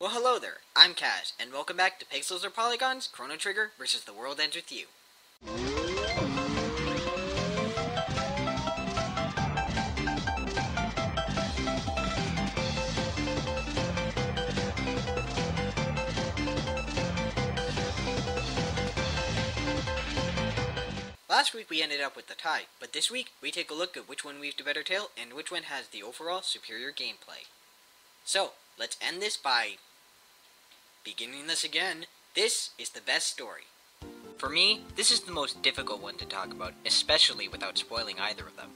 Well, hello there, I'm Kaz, and welcome back to Pixels or Polygons, Chrono Trigger versus The World Ends With You. Last week we ended up with the tie, but this week we take a look at which one weaved a better tale and which one has the overall superior gameplay. So, let's end this by beginning this again. This is the best story. For me, this is the most difficult one to talk about, especially without spoiling either of them.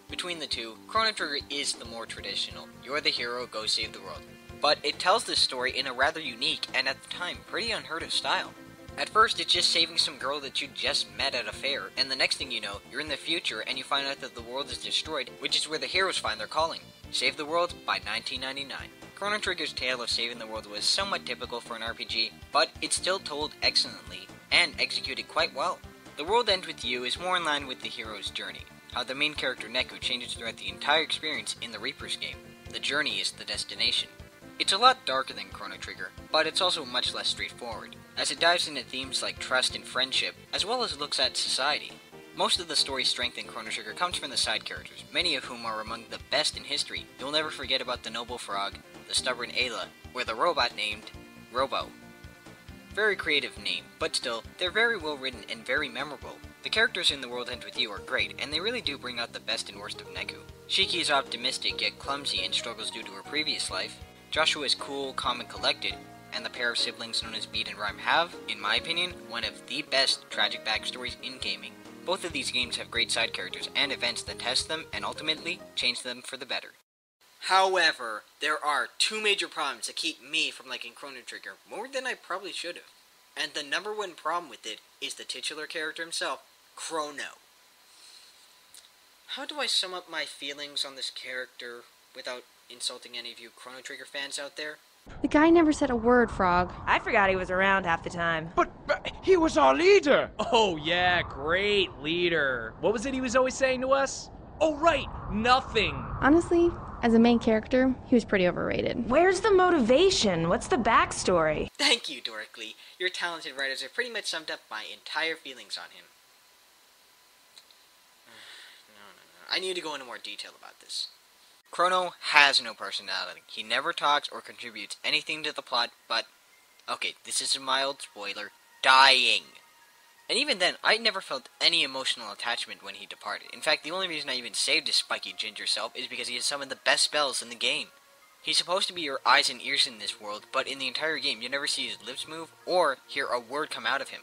Between the two, Chrono Trigger is the more traditional, you're the hero, go save the world. But it tells this story in a rather unique, and at the time, pretty unheard of style. At first, it's just saving some girl that you just met at a fair, and the next thing you know, you're in the future and you find out that the world is destroyed, which is where the heroes find their calling. Save the world by 1999. Chrono Trigger's tale of saving the world was somewhat typical for an RPG, but it's still told excellently, and executed quite well. The World Ends With You is more in line with the hero's journey, how the main character Neku changes throughout the entire experience in the Reaper's game. The journey is the destination. It's a lot darker than Chrono Trigger, but it's also much less straightforward, as it dives into themes like trust and friendship, as well as looks at society. Most of the story's strength in Chrono Trigger comes from the side characters, many of whom are among the best in history. You'll never forget about the noble frog, the stubborn Ayla, or the robot named Robo. Very creative name, but still, they're very well written and very memorable. The characters in The World Ends With You are great, and they really do bring out the best and worst of Neku. Shiki is optimistic yet clumsy and struggles due to her previous life. Joshua is cool, calm, and collected, and the pair of siblings known as Beat and Rhyme have, in my opinion, one of the best tragic backstories in gaming. Both of these games have great side characters and events that test them and ultimately change them for the better. However, there are two major problems that keep me from liking Chrono Trigger more than I probably should have. And the number one problem with it is the titular character himself, Chrono. How do I sum up my feelings on this character without insulting any of you Chrono Trigger fans out there? The guy never said a word, Frog. I forgot he was around half the time. But he was our leader! Oh yeah, great leader. What was it he was always saying to us? Oh right, nothing. Honestly, as a main character, he was pretty overrated. Where's the motivation? What's the backstory? Thank you, Dorically. Your talented writers have pretty much summed up my entire feelings on him. No. I need to go into more detail about this. Chrono has no personality. He never talks or contributes anything to the plot, but, okay, this is a mild spoiler, dying. And even then, I never felt any emotional attachment when he departed. In fact, the only reason I even saved his spiky ginger self is because he has some of the best spells in the game. He's supposed to be your eyes and ears in this world, but in the entire game, you never see his lips move or hear a word come out of him.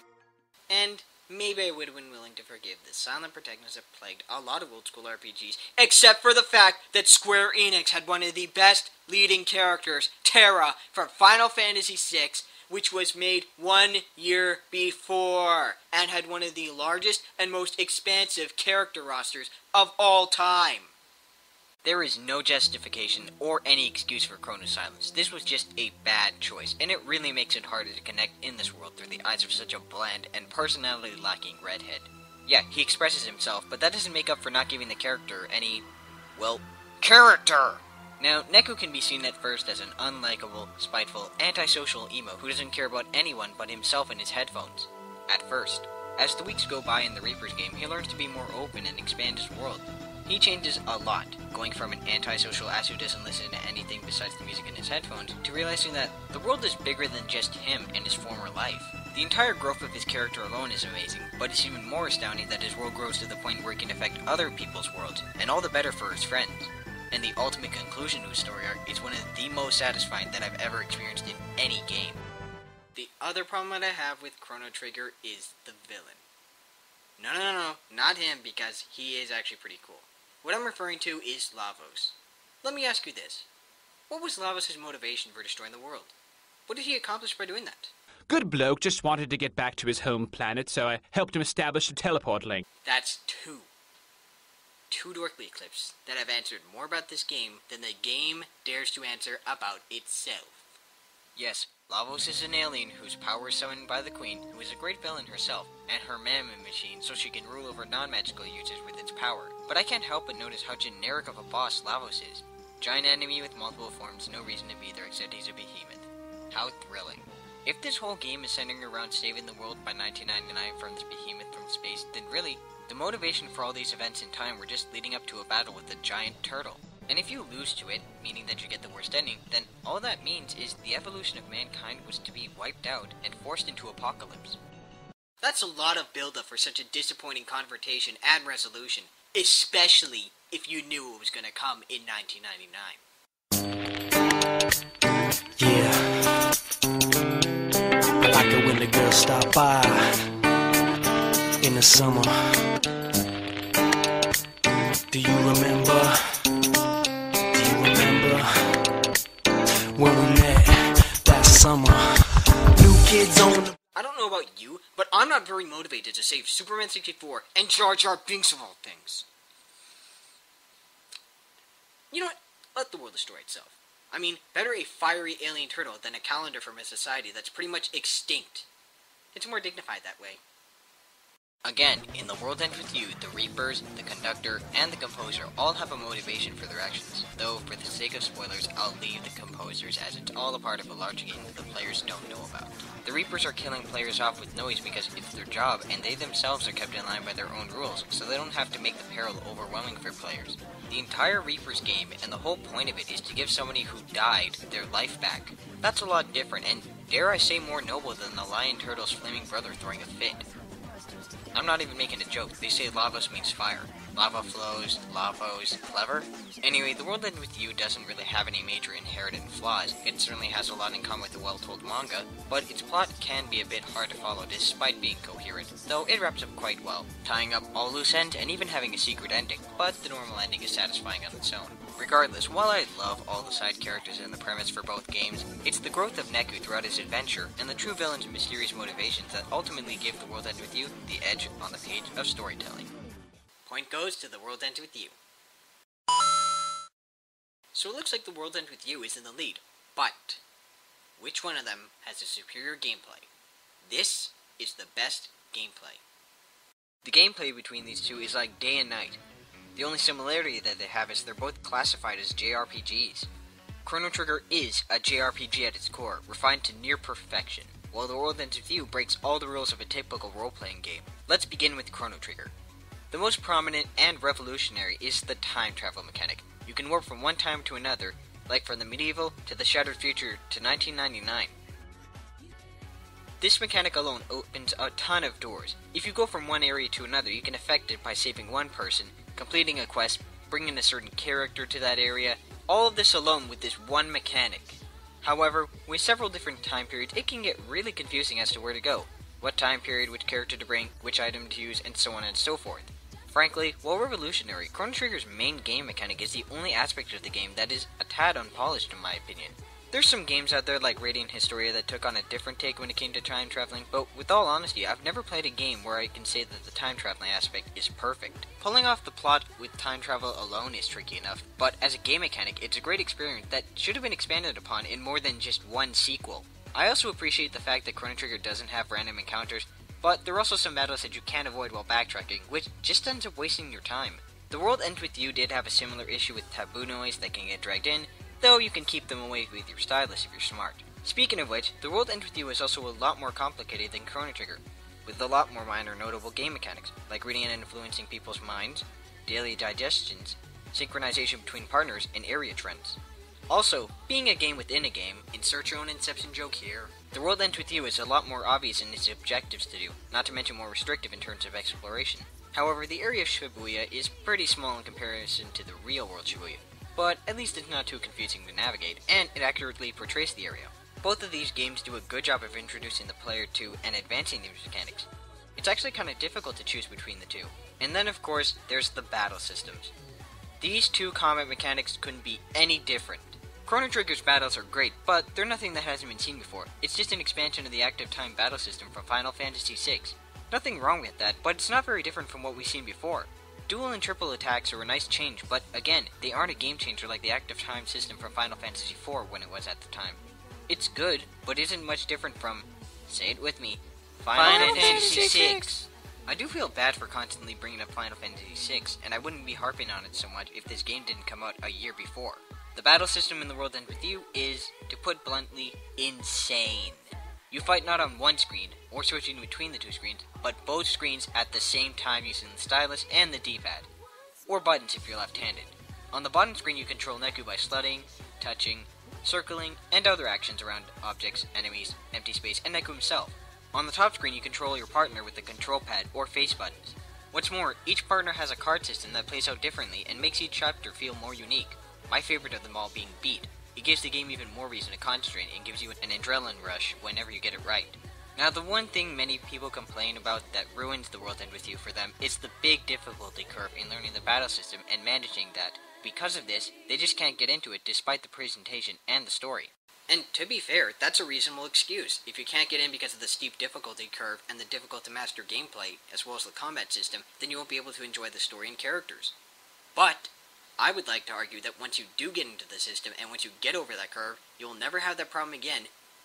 And maybe I would have been willing to forgive the silent protagonist that plagued a lot of old-school RPGs, except for the fact that Square Enix had one of the best leading characters, Terra, from Final Fantasy VI, which was made 1 year before, and had one of the largest and most expansive character rosters of all time. There is no justification or any excuse for Chrono's silence. This was just a bad choice, and it really makes it harder to connect in this world through the eyes of such a bland and personality-lacking redhead. Yeah, he expresses himself, but that doesn't make up for not giving the character any, well, character! Now, Neku can be seen at first as an unlikable, spiteful, antisocial emo who doesn't care about anyone but himself and his headphones. At first. As the weeks go by in the Reaper's game, he learns to be more open and expand his world. He changes a lot, going from an antisocial ass who doesn't listen to anything besides the music in his headphones, to realizing that the world is bigger than just him and his former life. The entire growth of his character alone is amazing, but it's even more astounding that his world grows to the point where it can affect other people's worlds, and all the better for his friends. And the ultimate conclusion to his story arc is one of the most satisfying that I've ever experienced in any game. The other problem that I have with Chrono Trigger is the villain. No, not him, because he is actually pretty cool. What I'm referring to is Lavos. Let me ask you this. What was Lavos' motivation for destroying the world? What did he accomplish by doing that? Good bloke just wanted to get back to his home planet, so I helped him establish a teleport link. That's two Dorkly clips that have answered more about this game than the game dares to answer about itself. Yes, Lavos is an alien whose power is summoned by the Queen, who is a great villain herself, and her Mammon machine so she can rule over non-magical users with its power. But I can't help but notice how generic of a boss Lavos is. Giant enemy with multiple forms, no reason to be there except he's a behemoth. How thrilling. If this whole game is centering around saving the world by 1999 from this behemoth from space, then really, the motivation for all these events in time were just leading up to a battle with a giant turtle. And if you lose to it, meaning that you get the worst ending, then all that means is the evolution of mankind was to be wiped out and forced into apocalypse. That's a lot of build-up for such a disappointing confrontation and resolution, especially if you knew it was going to come in 1999. Yeah, I like it when the girls stop by in the summer. Do you remember? When we met that summer? New kids on the... I don't know about you, but I'm not very motivated to save Superman 64 and Jar Jar Binks of all things. You know what? Let the world destroy itself. I mean, better a fiery alien turtle than a calendar from a society that's pretty much extinct. It's more dignified that way. Again, in The World Ends With You, the Reapers, the Conductor, and the Composer all have a motivation for their actions, though for the sake of spoilers, I'll leave the Composers as it's all a part of a large game that the players don't know about. The Reapers are killing players off with noise because it's their job, and they themselves are kept in line by their own rules, so they don't have to make the peril overwhelming for players. The entire Reapers game, and the whole point of it, is to give somebody who died their life back. That's a lot different, and dare I say more noble than the Lion Turtle's flaming brother throwing a fit. I'm not even making a joke. They say lavos means fire. Lava flows, lavos, clever? Anyway, The World Ends With You doesn't really have any major inherent flaws. It certainly has a lot in common with a well-told manga, but its plot can be a bit hard to follow despite being coherent, though it wraps up quite well, tying up all loose ends and even having a secret ending, but the normal ending is satisfying on its own. Regardless, while I love all the side characters and the premise for both games, it's the growth of Neku throughout his adventure and the true villain's mysterious motivations that ultimately give The World Ends With You the edge on the page of storytelling. Point goes to The World Ends With You. So it looks like The World Ends With You is in the lead, but which one of them has a superior gameplay? This is the best gameplay. The gameplay between these two is like day and night. The only similarity that they have is they're both classified as JRPGs. Chrono Trigger is a JRPG at its core, refined to near perfection, while The World Ends With You breaks all the rules of a typical role-playing game. Let's begin with Chrono Trigger. The most prominent and revolutionary is the time travel mechanic. You can warp from one time to another, like from the medieval to the shattered future to 1999. This mechanic alone opens a ton of doors. If you go from one area to another, you can affect it by saving one person, completing a quest, bringing a certain character to that area, all of this alone with this one mechanic. However, with several different time periods, it can get really confusing as to where to go, what time period, which character to bring, which item to use, and so on and so forth. Frankly, while revolutionary, Chrono Trigger's main game mechanic is the only aspect of the game that is a tad unpolished in my opinion. There's some games out there like Radiant Historia that took on a different take when it came to time traveling, but with all honesty, I've never played a game where I can say that the time traveling aspect is perfect. Pulling off the plot with time travel alone is tricky enough, but as a game mechanic, it's a great experience that should have been expanded upon in more than just one sequel. I also appreciate the fact that Chrono Trigger doesn't have random encounters, but there are also some battles that you can't avoid while backtracking, which just ends up wasting your time. The World Ends With You did have a similar issue with taboo noise that can get dragged in, though you can keep them away with your stylus if you're smart. Speaking of which, The World Ends With You is also a lot more complicated than Chrono Trigger, with a lot more minor notable game mechanics, like reading and influencing people's minds, daily digestions, synchronization between partners, and area trends. Also, being a game within a game, insert your own Inception joke here, The World Ends With You is a lot more obvious in its objectives to do, not to mention more restrictive in terms of exploration. However, the area of Shibuya is pretty small in comparison to the real world Shibuya, but at least it's not too confusing to navigate, and it accurately portrays the area. Both of these games do a good job of introducing the player to and advancing these mechanics. It's actually kind of difficult to choose between the two. And then of course, there's the battle systems. These two combat mechanics couldn't be any different. Chrono Trigger's battles are great, but they're nothing that hasn't been seen before. It's just an expansion of the active time battle system from Final Fantasy VI. Nothing wrong with that, but it's not very different from what we've seen before. Dual and triple attacks are a nice change, but again, they aren't a game changer like the active time system from Final Fantasy IV when it was at the time. It's good, but isn't much different from, say it with me, Final Fantasy VI. I do feel bad for constantly bringing up Final Fantasy VI, and I wouldn't be harping on it so much if this game didn't come out a year before. The battle system in The World Ends With You is, to put bluntly, insane. You fight not on one screen, or switching between the two screens, but both screens at the same time using the stylus and the D-pad, or buttons if you're left-handed. On the bottom screen you control Neku by slutting, touching, circling, and other actions around objects, enemies, empty space, and Neku himself. On the top screen you control your partner with the control pad or face buttons. What's more, each partner has a card system that plays out differently and makes each chapter feel more unique. My favorite of them all being Beat. It gives the game even more reason to concentrate and gives you an adrenaline rush whenever you get it right. Now, the one thing many people complain about that ruins The World Ends With You for them is the big difficulty curve in learning the battle system and managing that. Because of this, they just can't get into it despite the presentation and the story. And to be fair, that's a reasonable excuse. If you can't get in because of the steep difficulty curve and the difficult to master gameplay, as well as the combat system, then you won't be able to enjoy the story and characters. But I would like to argue that once you do get into the system, and once you get over that curve, you'll never have that problem again,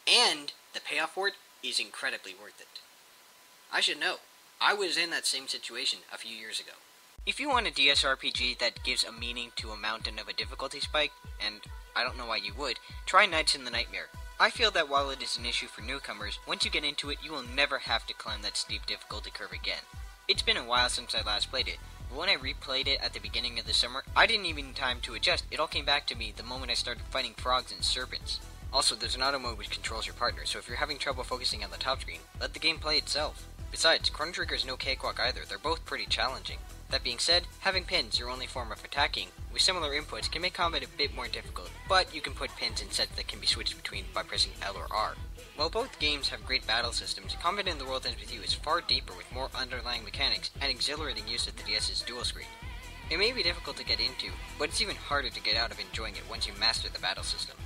and the payoff for it is incredibly worth it. I should know. I was in that same situation a few years ago. If you want a DS RPG that gives a meaning to a mountain of a difficulty spike, and I don't know why you would, try Nights in the Nightmare. I feel that while it is an issue for newcomers, once you get into it, you will never have to climb that steep difficulty curve again. It's been a while since I last played it, but when I replayed it at the beginning of the summer, I didn't even have time to adjust. It all came back to me the moment I started fighting frogs and serpents. Also, there's an auto mode which controls your partner, so if you're having trouble focusing on the top screen, let the game play itself. Besides, Chrono Trigger is no cakewalk either, they're both pretty challenging. That being said, having pins, your only form of attacking, with similar inputs can make combat a bit more difficult, but you can put pins in sets that can be switched between by pressing L or R. While both games have great battle systems, combat in The World Ends With You is far deeper with more underlying mechanics and exhilarating use of the DS's dual screen. It may be difficult to get into, but it's even harder to get out of enjoying it once you master the battle system.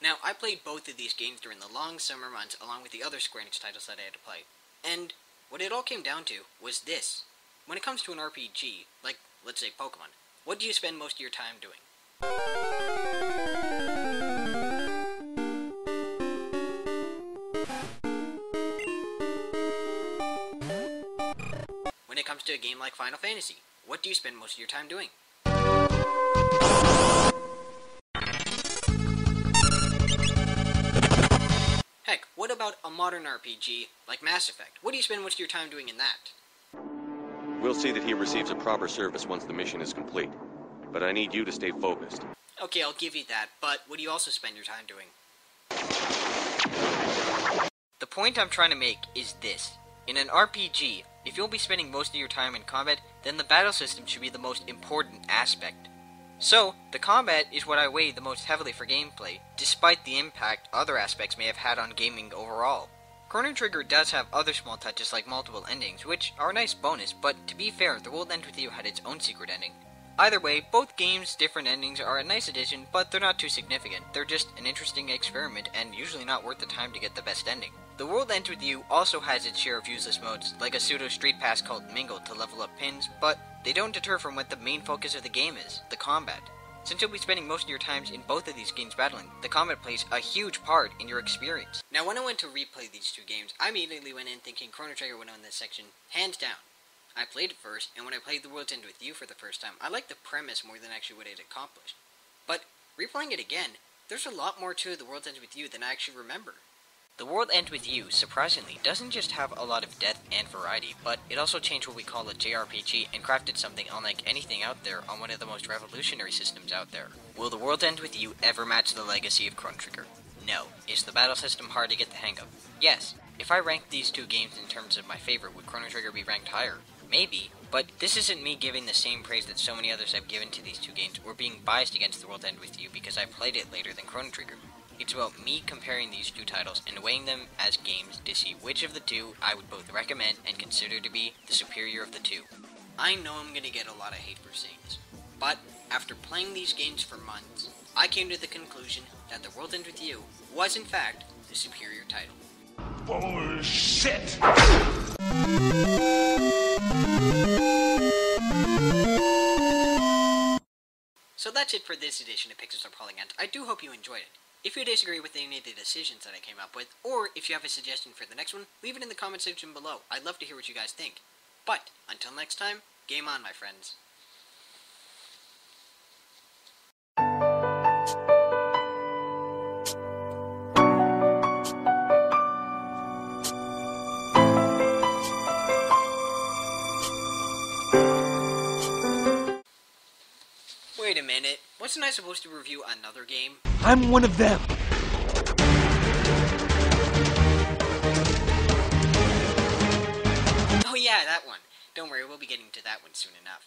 Now, I played both of these games during the long summer months along with the other Square Enix titles that I had to play, and what it all came down to was this. When it comes to an RPG, like, let's say Pokemon, what do you spend most of your time doing? When it comes to a game like Final Fantasy, what do you spend most of your time doing? Heck, what about a modern RPG like Mass Effect? What do you spend most of your time doing in that? We'll see that he receives a proper service once the mission is complete. But I need you to stay focused. Okay, I'll give you that, but what do you also spend your time doing? The point I'm trying to make is this. In an RPG, if you'll be spending most of your time in combat, then the battle system should be the most important aspect. So, the combat is what I weigh the most heavily for gameplay, despite the impact other aspects may have had on gaming overall. Chrono Trigger does have other small touches like multiple endings, which are a nice bonus, but to be fair, The World Ends With You had its own secret ending. Either way, both games' different endings are a nice addition, but they're not too significant. They're just an interesting experiment, and usually not worth the time to get the best ending. The World Ends With You also has its share of useless modes, like a pseudo street pass called Mingle to level up pins, but they don't deter from what the main focus of the game is, the combat. Since you'll be spending most of your times in both of these games battling, the combat plays a huge part in your experience. Now, when I went to replay these two games, I immediately went in thinking Chrono Trigger would win this section, hands down. I played it first, and when I played The World Ends With You for the first time, I liked the premise more than actually what it accomplished. But, replaying it again, there's a lot more to The World Ends With You than I actually remember. The World Ends With You, surprisingly, doesn't just have a lot of depth and variety, but it also changed what we call a JRPG and crafted something unlike anything out there on one of the most revolutionary systems out there. Will The World Ends With You ever match the legacy of Chrono Trigger? No. Is the battle system hard to get the hang of? Yes. If I ranked these two games in terms of my favorite, would Chrono Trigger be ranked higher? Maybe, but this isn't me giving the same praise that so many others have given to these two games, or being biased against The World Ends With You because I played it later than Chrono Trigger. It's about me comparing these two titles and weighing them as games to see which of the two I would both recommend and consider to be the superior of the two. I know I'm gonna get a lot of hate for saying this, but after playing these games for months, I came to the conclusion that The World Ends With You was in fact the superior title. Bullshit! So that's it for this edition of Pixels or Polygons. I do hope you enjoyed it. If you disagree with any of the decisions that I came up with, or if you have a suggestion for the next one, leave it in the comment section below. I'd love to hear what you guys think. But, until next time, game on, my friends. Wait a minute, wasn't I supposed to review another game? I'm one of them. Oh yeah, that one. Don't worry, we'll be getting to that one soon enough.